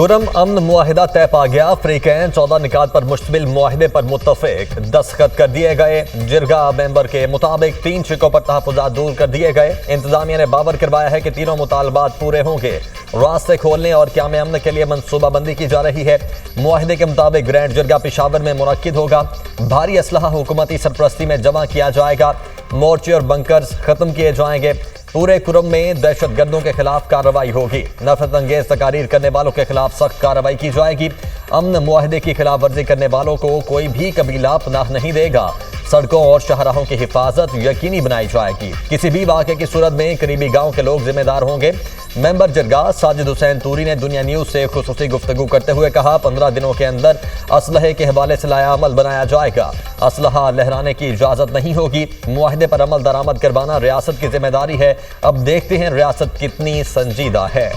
खुरम अमन मुआहिदा तय पा गया। फ्रीकैन 14 निकात पर मुश्तमिल मुआहिदे पर मुत्तफिक दस्तखत कर दिए गए। जिरगा मेंबर के मुताबिक 3 शिकों पर तहफ़्फ़ुज़ात दूर कर दिए गए। इंतजामिया ने बावर करवाया है कि तीनों मुतालबात पूरे होंगे। रास्ते खोलने और क़याम अमन के लिए मनसूबाबंदी की जा रही है। मुआहिदे के मुताबिक ग्रैंड जिरगा पेशावर में मुनक्किद होगा। भारी असलहा हुकूमती सरपरस्ती में जमा किया जाएगा। मोर्चे और बंकर्स खत्म किए जाएंगे। पूरे खुरम में दहशत गर्दों के खिलाफ कार्रवाई होगी। नफरत अंगेज तकारीर करने वालों के खिलाफ सख्त कार्रवाई की जाएगी। अमन मुआहिदे की खिलाफ वर्जी करने वालों को कोई भी कबीला पनाह नहीं देगा। सड़कों और शाहराहों की हिफाजत यकीनी बनाई जाएगी। किसी भी वाक़े की सूरत में करीबी गांव के लोग जिम्मेदार होंगे। मेंबर जिरगा साजिद हुसैन तूरी ने दुनिया न्यूज़ से खुसूसी गुफ्तगू करते हुए कहा, 15 दिनों के अंदर असलहे के हवाले से लायाअमल बनाया जाएगा। असलहा लहराने की इजाज़त नहीं होगी। मुआहिदे पर अमल दरामद करवाना रियासत की जिम्मेदारी है। अब देखते हैं रियासत कितनी संजीदा है।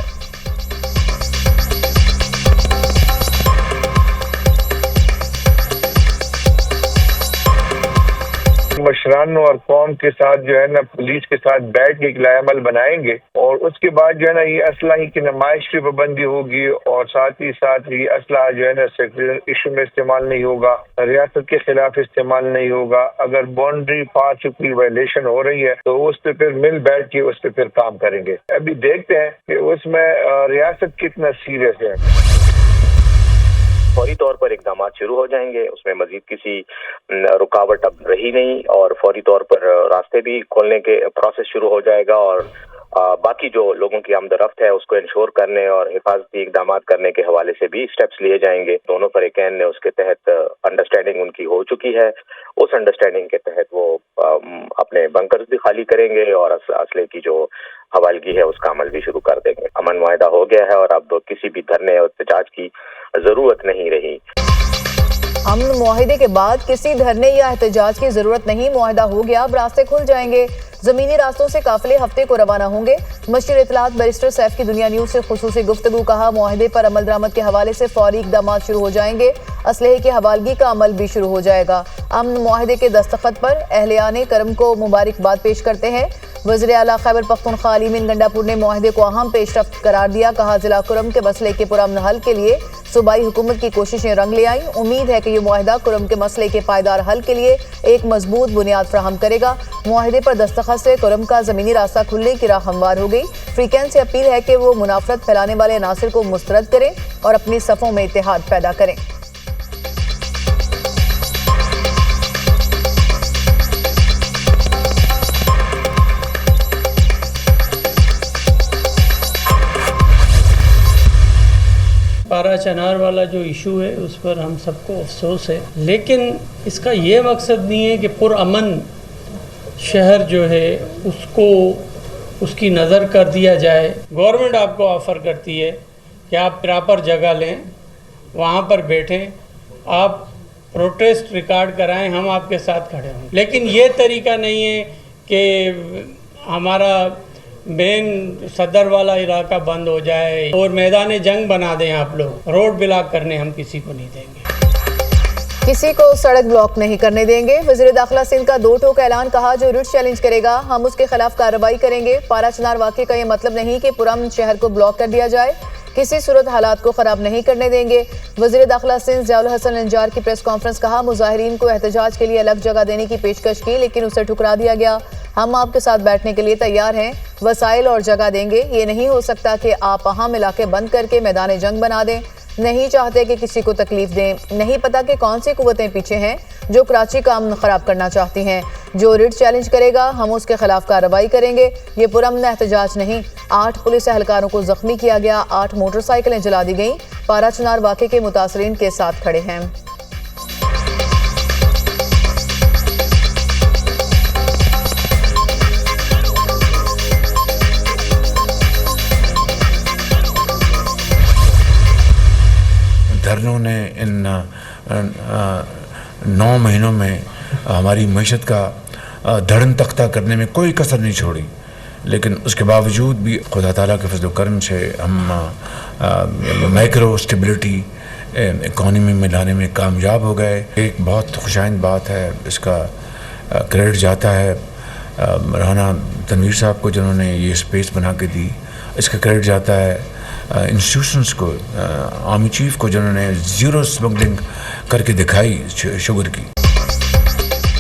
मशरान और कौम के साथ जो है ना पुलिस के साथ बैठ के लायामल बनाएंगे और उसके बाद जो है ना ये असलाही की नुमाइश की पाबंदी होगी और साथ ही ये असला जो है ना सेक्युलर इशू में इस्तेमाल नहीं होगा, रियासत के खिलाफ इस्तेमाल नहीं होगा। अगर बाउंड्री पार से कोई वायलेशन हो रही है तो उस पर फिर मिल बैठ के उस पर फिर काम करेंगे। अभी देखते हैं कि उसमें रियासत कितना सीरियस है। फौरी तौर पर इकदाम शुरू हो जाएंगे, उसमें मजीद किसी रुकावट अब रही नहीं और फौरी तौर पर रास्ते भी खोलने के प्रोसेस शुरू हो जाएगा और बाकी जो लोगों की आमदरफ्त है उसको इंश्योर करने और हिफाजती इकदाम करने के हवाले से भी स्टेप्स लिए जाएंगे। दोनों फरीकैन ने उसके तहत अंडरस्टैंडिंग उनकी हो चुकी है। उस अंडरस्टैंडिंग के तहत वो अपने बंकर्स भी खाली करेंगे और असले की जो हवालगी है उसका अमल भी शुरू कर देंगे। अमन मुआहिदा हो गया है और अब किसी भी धरने और एहतजाज की जरूरत नहीं रही। अमन मुआहिदे के बाद किसी धरने या एहतजाज की जरूरत नहीं। मुआहिदा हो गया, अब रास्ते खुल जाएंगे। जमीनी रास्तों से काफिले हफ्ते को रवाना होंगे। मशीर इत्तलात बैरिस्टर सैफ की दुनिया न्यूज़ से खुसूसी गुफ्तगू कहा, मुआहिदे पर अमल दरामद के हवाले से फौरी इकदाम शुरू हो जाएंगे। असलहे की हवालगी का अमल भी शुरू हो जाएगा। अमन मुआहिदे के दस्तखत पर अहलियाने करम को मुबारकबाद पेश करते हैं। वज़ीर आला खैबर पख्तूनख्वा अली मीन गंडापुर ने मुआहिदे को अहम पेशरफ्त करार दिया। कहा, जिला कुरम के मसले के पुरअमन हल के लिए सूबाई हुकूमत की कोशिशें रंग ले आई। उम्मीद है कि ये मुआहिदा कुरम के मसले के पायदार हल के लिए एक मजबूत बुनियाद फराहम करेगा। मुआहिदे पर दस्तखत से कुरम का ज़मीनी रास्ता खुलने की राह हमवार हो गई। फ्रीकैन से अपील है कि वो मुनाफरत फैलाने वाले अनासिर को मुस्तरद करें और अपनी सफ़ों में इत्तेहाद पैदा करें। पारा चनार वाला जो इशू है उस पर हम सबको अफसोस है, लेकिन इसका ये मकसद नहीं है कि पुरअमन शहर जो है उसको उसकी नज़र कर दिया जाए। गवर्नमेंट आपको ऑफ़र करती है कि आप प्रॉपर जगह लें, वहाँ पर बैठें, आप प्रोटेस्ट रिकॉर्ड कराएं, हम आपके साथ खड़े हों। लेकिन ये तरीका नहीं है कि हमारा मेन सदर वाला इलाका बंद हो जाए और मैदान जंग बना दें आप लोग। रोड ब्लॉक करने हम किसी को नहीं देंगे, किसी को सड़क ब्लॉक नहीं करने देंगे। वज़ीर दाखिला सिंध का 2 टोक ऐलान, कहा, जो रिट चैलेंज करेगा हम उसके खिलाफ कार्रवाई करेंगे। पारा चनार वाक़े का ये मतलब नहीं कि पुरअमन शहर को ब्लॉक कर दिया जाए। किसी सूरत हालात को ख़राब नहीं करने देंगे। वज़ीर दाखिला सिंध ज़ियाउल हसन अंजार की प्रेस कॉन्फ्रेंस, कहा, मुज़ाहिरीन को एहतजाज के लिए अलग जगह देने की पेशकश की लेकिन उसे ठुकरा दिया गया। हम आपके साथ बैठने के लिए तैयार हैं, वसाइल और जगह देंगे। ये नहीं हो सकता कि आप अहम इलाके बंद करके मैदान जंग बना दें। नहीं चाहते कि किसी को तकलीफ दें। नहीं पता कि कौन सी कुव्वतें पीछे हैं जो कराची का अमन ख़राब करना चाहती हैं। जो रिट चैलेंज करेगा हम उसके खिलाफ कार्रवाई करेंगे। ये पुरअमन एहतजाज नहीं। 8 पुलिस एहलकारों को जख्मी किया गया, 8 मोटरसाइकिलें जला दी गईं। पारा चनार वाक़े के मुतासरीन के साथ खड़े हैं। धरनों ने इन 9 महीनों में हमारी मईशत का धड़न तख्ता करने में कोई कसर नहीं छोड़ी, लेकिन उसके बावजूद भी खुदा ताला के फजल करम से हम माइक्रो स्टेबिलिटी इकॉनमी में लाने में कामयाब हो गए। एक बहुत खुशाइंद बात है, इसका क्रेडिट जाता है राना तनवीर साहब को जिन्होंने ये स्पेस बना के दी। इसका क्रेडिट जाता है इंस्टीट्यूशंस को, आर्मी चीफ को, जिन्होंने ज़ीरो स्मगलिंग करके दिखाई शुगर की।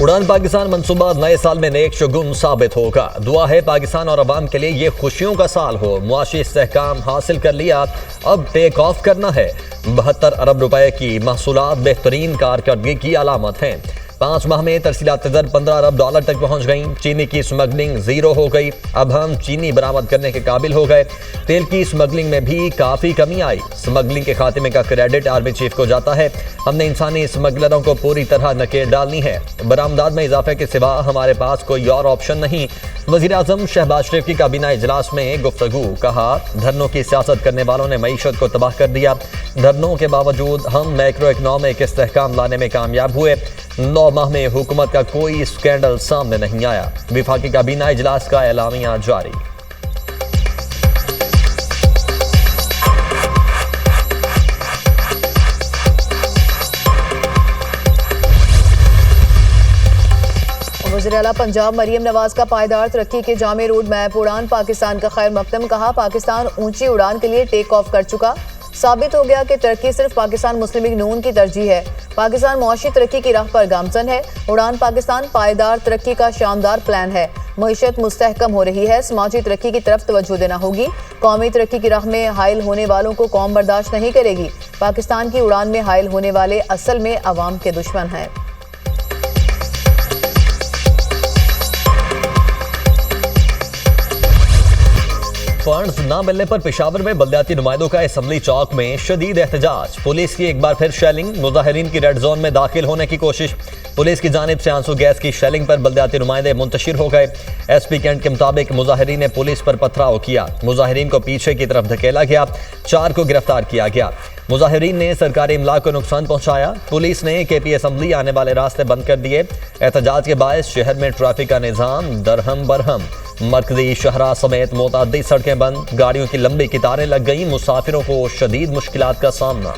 उड़ान पाकिस्तान मंसूबा नए साल में नेक शगुन साबित होगा। दुआ है पाकिस्तान और अवाम के लिए ये खुशियों का साल हो। मुआशी इस्तेहकाम हासिल कर लिया, अब टेक ऑफ करना है। 72 अरब रुपए की महसूलात बेहतरीन कारकर्दगी की अलामत हैं। 5 माह में तरसीलात दर 15 अरब डॉलर तक पहुंच गई। चीनी की स्मगलिंग जीरो हो गई। अब हम चीनी बरामद करने के काबिल हो गए। तेल की स्मगलिंग में भी काफ़ी कमी आई। स्मगलिंग के खात्मे का क्रेडिट आर्मी चीफ को जाता है। हमने इंसानी स्मगलरों को पूरी तरह नकेल डालनी है। बरामदात में इजाफे के सिवा हमारे पास कोई और ऑप्शन नहीं। वज़ीर-ए-आज़म शहबाज शरीफ की काबीना इजलास में गुफ्तगू। कहा, धरनों की सियासत करने वालों ने मईशत को तबाह कर दिया। धरनों के बावजूद हम मैक्रो इकनॉमिक इस्तेहकाम लाने में कामयाब हुए। 9 माह में हुकूमत का कोई स्कैंडल सामने नहीं आया। विफाकी काबीना इजलास का एलामिया जारी। वज़ीर आला पंजाब मरियम नवाज का पायदार तरक्की के जामे रोड मैप उड़ान पाकिस्तान का खैर मकदम। कहा, पाकिस्तान ऊंची उड़ान के लिए टेक ऑफ कर चुका। साबित हो गया कि तरक्की सिर्फ पाकिस्तान मुस्लिम लीग नून की तरजीह है। पाकिस्तान मुआशी तरक्की की राह पर गामजन है। उड़ान पाकिस्तान पायदार तरक्की का शानदार प्लान है। मईशत मुस्तहकम हो रही है। समाजी तरक्की की तरफ तवज्जो देना होगी। कौमी तरक्की की राह में हायल होने वालों को कौम बर्दाश्त नहीं करेगी। पाकिस्तान की उड़ान में हायल होने वाले असल में अवाम के दुश्मन हैं। फंड्स न मिलने पर पेशावर में बल्दियाती नुमाइंदों का असम्बली चौक में शदीद एहतजाज। पुलिस की एक बार फिर शेलिंग। मुजाहिरीन की रेड जोन में दाखिल होने की कोशिश। पुलिस की जानिब से आंसू गैस की शेलिंग पर बल्दियाती नुमाइंदे मुंतशिर हो गए। SP कैंट के मुताबिक मुजाहिरीन ने पुलिस पर पथराव किया। मुजाहिरीन को पीछे की तरफ धकेला गया। 4 को गिरफ्तार किया गया। मुजाहिरीन ने सरकारी इमला को नुकसान पहुंचाया। पुलिस ने KP असम्बली आने वाले रास्ते बंद कर दिए। एहतजाज के बायस शहर में ट्रैफिक का निज़ाम दरहम बरहम। मरकजी शहरा समेत मुतअद्दिद सड़कें बंद। गाड़ियों की लंबी कतारें लग गई। मुसाफिरों को शदीद मुश्किलात का सामना।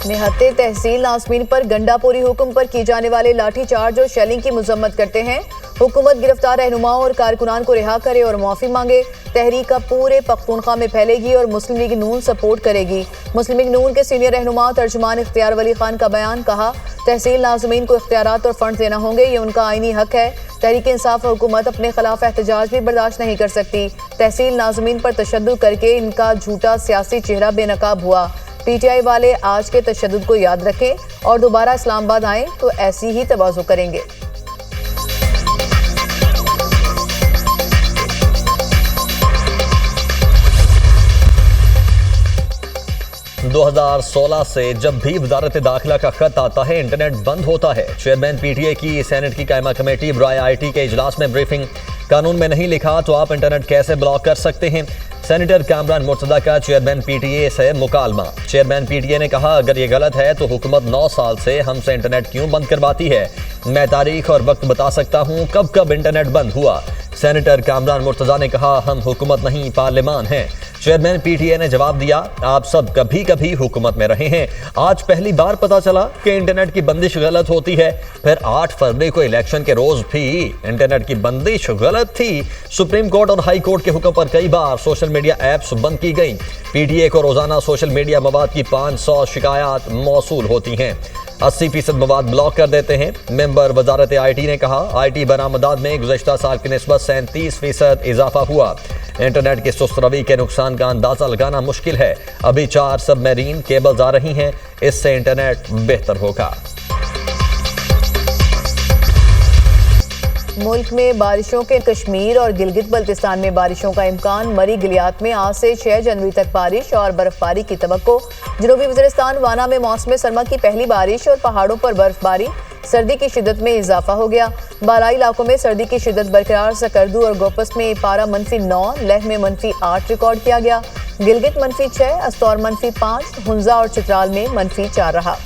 निहत्ते तहसील नाज़मीन पर गंडापुरी हुक्म पर की जाने वाले लाठीचार्ज और शेलिंग की मजम्मत करते हैं। हुकूमत गिरफ्तार रहनुमाओं और कारकुनान को रिहा करे और माफी मांगे। तहरीक पूरे पख्तूनख्वा में फैलेगी और मुस्लिम लीग नून सपोर्ट करेगी। मुस्लिम लीग नून के सीनियर रहनुमा तर्जुमान इख्तियार वली खान का बयान। कहा, तहसील नाज़मीन को इख्तियारात और फंड देना होंगे, ये उनका आईनी हक है। तहरीक इंसाफ हुकूमत अपने खिलाफ एहतजाज भी बर्दाश्त नहीं कर सकती। तहसील नाज़मीन पर तशद्दुद करके इनका झूठा सियासी चेहरा बेनकाब हुआ। PTI वाले आज के तशद्दुद को याद रखें और दोबारा इस्लामाबाद आएं तो ऐसी ही तवाज़ो करेंगे। – 2016 से जब भी वजारत दाखिला का खत आता है, इंटरनेट बंद होता है। चेयरमैन PTA की सेनेट की कायमा कमेटी बराए IT के इजलास में ब्रीफिंग। कानून में नहीं लिखा तो आप इंटरनेट कैसे ब्लॉक कर सकते हैं। सेनेटर कामरान मुर्तज़ा का चेयरमैन PTA से मुकालमा। चेयरमैन PTA ने कहा, अगर ये गलत है तो हुकूमत 9 साल से हमसे इंटरनेट क्यों बंद करवाती है। मैं तारीख और वक्त बता सकता हूँ कब कब इंटरनेट बंद हुआ। सेनेटर कामरान मुर्तज़ा ने कहा, हम हुकूमत नहीं पार्लियामान हैं। चेयरमैन PTA ने जवाब दिया, आप सब कभी कभी हुकूमत में रहे हैं, आज पहली बार पता चला कि इंटरनेट की बंदिश गलत होती है। फिर 8 फरवरी को इलेक्शन के रोज भी इंटरनेट की बंदिश गलत थी। सुप्रीम कोर्ट और हाई कोर्ट के हुक्म पर कई बार सोशल मीडिया ऐप्स बंद की गई। PTA को रोजाना सोशल मीडिया मवाद की 500 शिकायत मौसूल होती हैं। 80% मवाद ब्लॉक कर देते हैं। मेंबर वजारत IT ने कहा, IT बरामदात में गुज़श्ता साल की निस्बत 37% इजाफा हुआ। इंटरनेट की सुस्त रवी के नुकसान का अंदाजा लगाना मुश्किल है। अभी 4 सबमरीन केबल्स आ रही हैं, इससे इंटरनेट बेहतर होगा। मुल्क में बारिशों के कश्मीर और गिलगित बल्तिस्तान में बारिशों का इम्कान। मरी गिलियात में आज से 6 जनवरी तक बारिश और बर्फबारी की तवक्को। जनूबी वज़ीरिस्तान वाना में मौसम सरमा की पहली बारिश और पहाड़ों पर बर्फबारी। सर्दी की शिद्दत में इजाफा हो गया। बालाई इलाकों में सर्दी की शिद्दत बरकरार। सकर्दू और गोपस में पारा -9, लेह में -8 रिकॉर्ड किया गया। गिलगित -6, अस्तौर -5, हुंजा और चित्राल में -4 रहा।